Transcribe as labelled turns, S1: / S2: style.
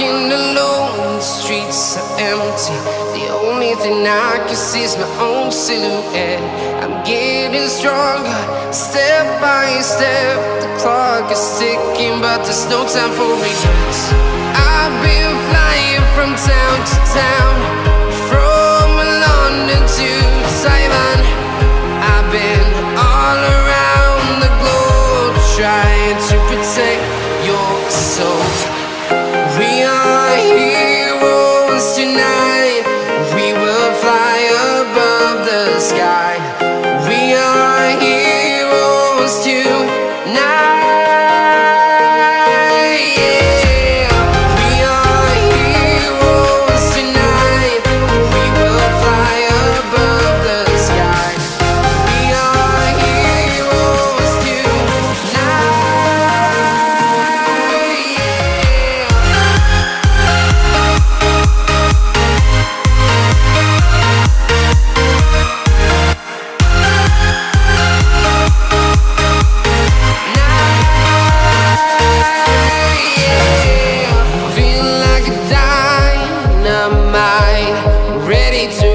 S1: Walking alone, the streets are empty. The only thing I can see is my own silhouette. I'm getting stronger, step by step. The clock is ticking, but there's no time for regrets. I've been flying from town to town, from London to Taiwan. I've been all around the globe, trying to protect your soul. We are heroes tonight. We will fly above the sky. We are heroes tonight. Yeah. We are heroes tonight. We will fly above the sky. We are heroes tonight. Feel like a dynamite, ready to